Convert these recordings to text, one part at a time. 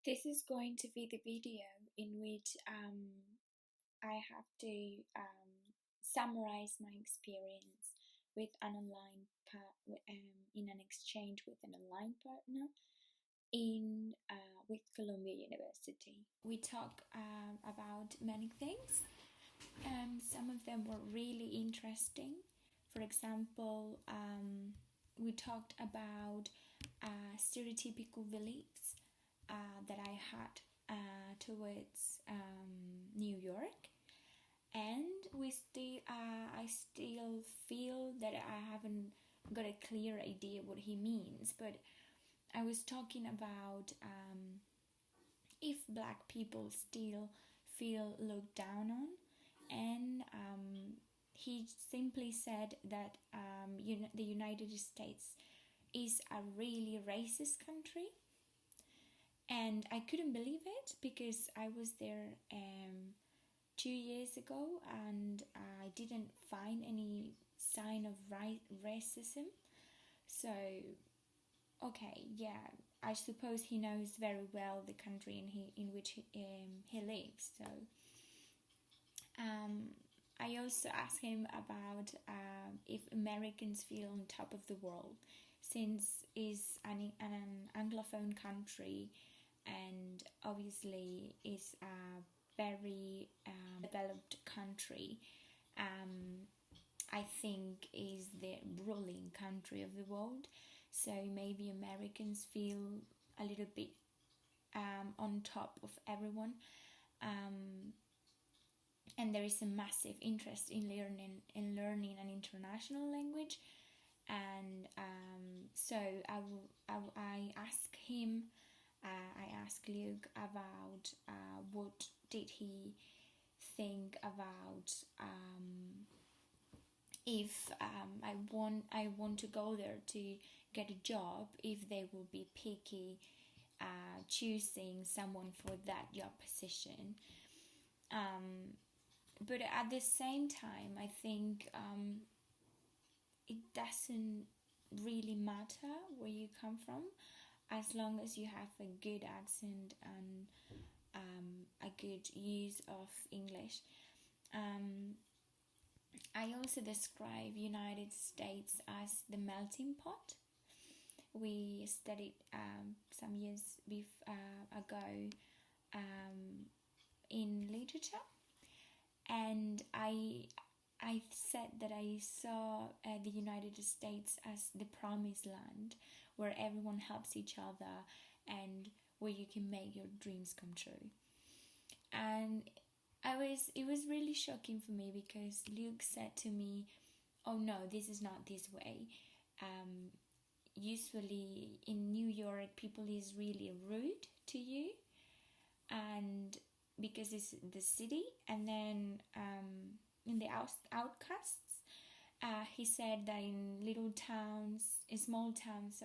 This is going to be the video in which I have to summarize my experience with an in an exchange with an online partner in with Columbia University. We talk about many things. Some of them were really interesting. For example, we talked about stereotypical beliefs that I had towards New York, and I still feel that I haven't got a clear idea what he means. But I was talking about if black people still feel looked down on, and he simply said that the United States is a really racist country. And I couldn't believe it because I was there 2 years ago and I didn't find any sign of racism. So, okay, yeah, I suppose he knows very well the country in which he lives. So, I also asked him about if Americans feel on top of the world, since it's an Anglophone country and obviously is a very developed country. I think is the ruling country of the world, so maybe Americans feel a little bit on top of everyone, and there is a massive interest in learning an international language. And so I asked him. I asked Luke about what did he think about if I want to go there to get a job, if they will be picky choosing someone for that job position. But at the same time, I think it doesn't really matter where you come from, as long as you have a good accent and a good use of English. I also describe United States as the melting pot. We studied some years ago in literature, and I said that I saw the United States as the promised land, where everyone helps each other and where you can make your dreams come true. And it was really shocking for me because Luke said to me, "Oh no, this is not this way. Usually in New York, people is really rude to you, and because it's the city, and then in the outcasts." He said that in small towns,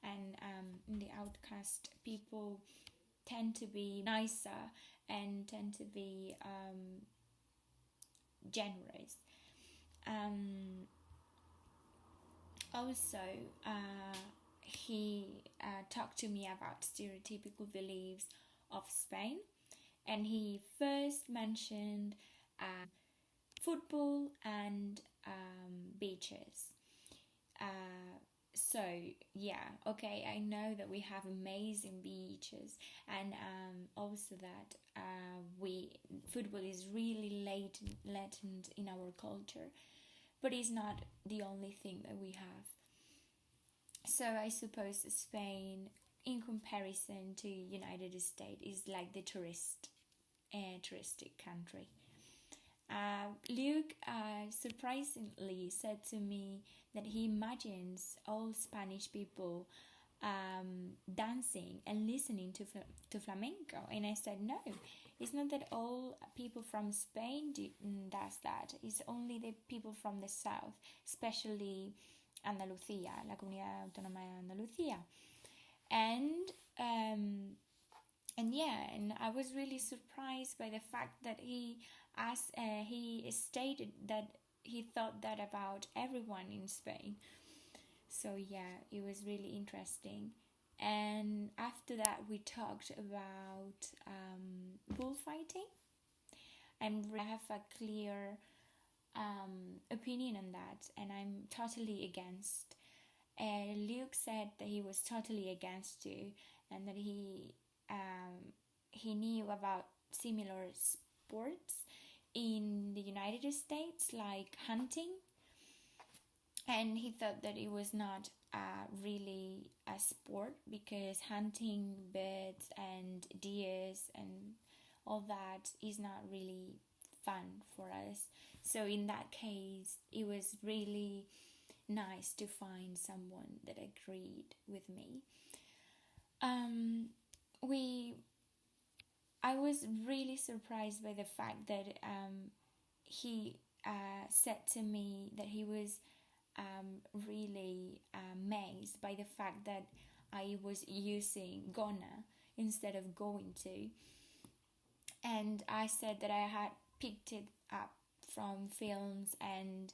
and in the outcast, people tend to be nicer and tend to be generous. Also, he talked to me about stereotypical beliefs of Spain, and he first mentioned football and beaches. So yeah, okay, I know that we have amazing beaches, and also that football is really latent in our culture, but it's not the only thing that we have. So I suppose Spain, in comparison to United States, is like the touristic country. Luke surprisingly said to me that he imagines all Spanish people dancing and listening to flamenco, and I said no, it's not that all people from Spain does that. It's only the people from the south, especially Andalucía, la Comunidad Autónoma de Andalucía, and I was really surprised by the fact that he stated that he thought that about everyone in Spain. So yeah, it was really interesting. And after that, we talked about bullfighting, and I have a clear opinion on that, and I'm totally against. Luke said that he was totally against you, and that he knew about similar sports in the United States, like hunting, and he thought that it was not really a sport because hunting birds and deers and all that is not really fun for us. So in that case, it was really nice to find someone that agreed with me. We I was really surprised by the fact that he said to me that he was really amazed by the fact that I was using gonna instead of going to. And I said that I had picked it up from films and,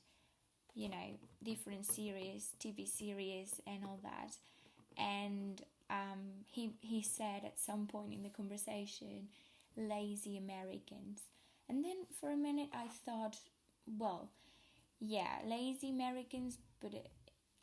different series, TV series, and all that. And he said at some point in the conversation, lazy Americans. And then for a minute I thought, well, yeah, lazy Americans, but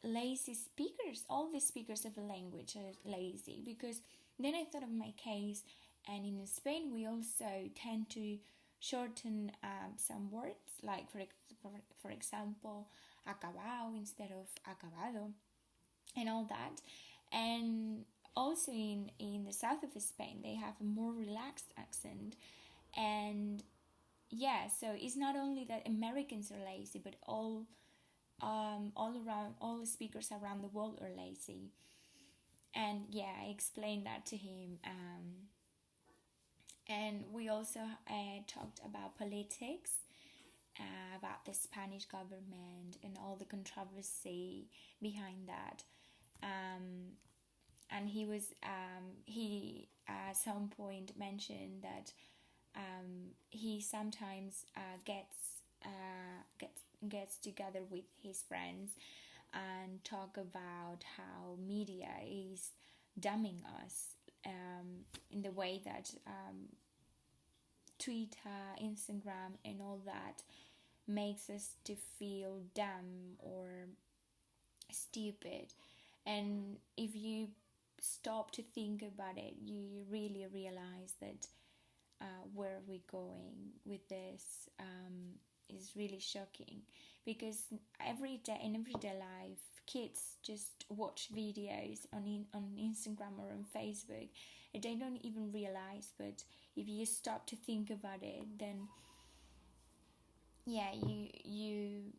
lazy speakers. All the speakers of a language are lazy. Because then I thought of my case, and in Spain we also tend to shorten some words, like for example, acabado instead of acabado, and all that. And also in the south of Spain, they have a more relaxed accent. And yeah, so it's not only that Americans are lazy, but all the speakers around the world are lazy. And yeah, I explained that to him. And we also talked about politics, about the Spanish government and all the controversy behind that. And he at some point mentioned that he sometimes gets together with his friends and talk about how media is damning us, in the way that Twitter, Instagram, and all that makes us to feel dumb or stupid. And if you stop to think about it, you really realize that where we're going with this is really shocking, because every day in everyday life, kids just watch videos on Instagram or on Facebook, and they don't even realize. But if you stop to think about it, then yeah, you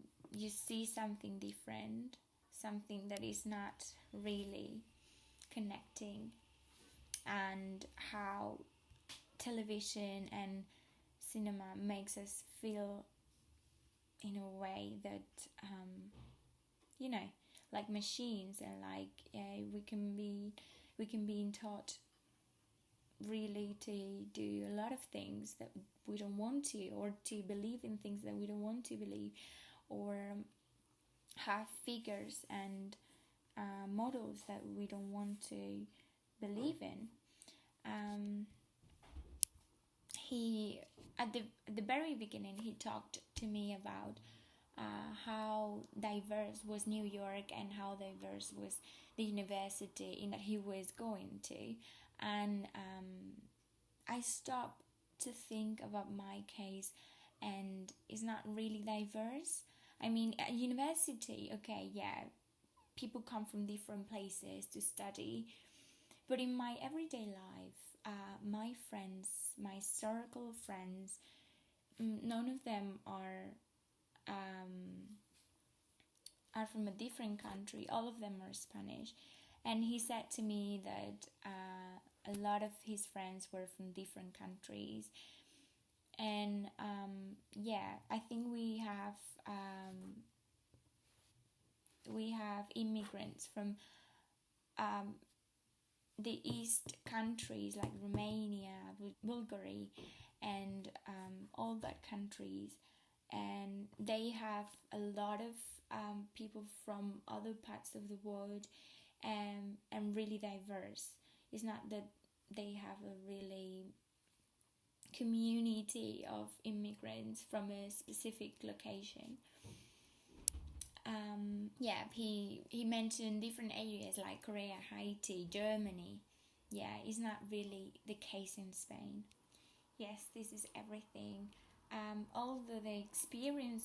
see something different, something that is not really connecting, and how television and cinema makes us feel in a way that like machines, and like we can be taught really to do a lot of things that we don't want to, or to believe in things that we don't want to believe, or have figures and models that we don't want to believe in. He at the very beginning, he talked to me about how diverse was New York, and how diverse was the university in that he was going to. And I stopped to think about my case, and it's not really diverse. I mean, at university, okay, yeah, people come from different places to study, but in my everyday life, my friends, my circle of friends, none of them are from a different country. All of them are Spanish. And he said to me that a lot of his friends were from different countries. And yeah, I think we have immigrants from the East countries like Romania, Bulgaria, and all that countries. And they have a lot of people from other parts of the world, and really diverse. It's not that they have a really community of immigrants from a specific location. Yeah, he mentioned different areas like Korea, Haiti, Germany. Yeah, it's not really the case in Spain. Yes, this is everything. Although the experience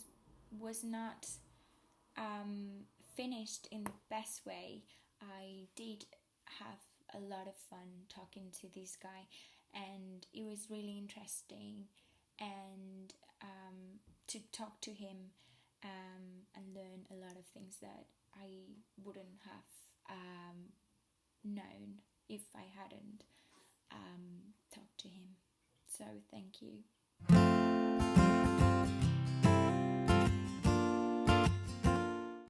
was not finished in the best way, I did have a lot of fun talking to this guy, and it was really interesting and to talk to him and learn a lot of things that I wouldn't have known if I hadn't talked to him. So thank you.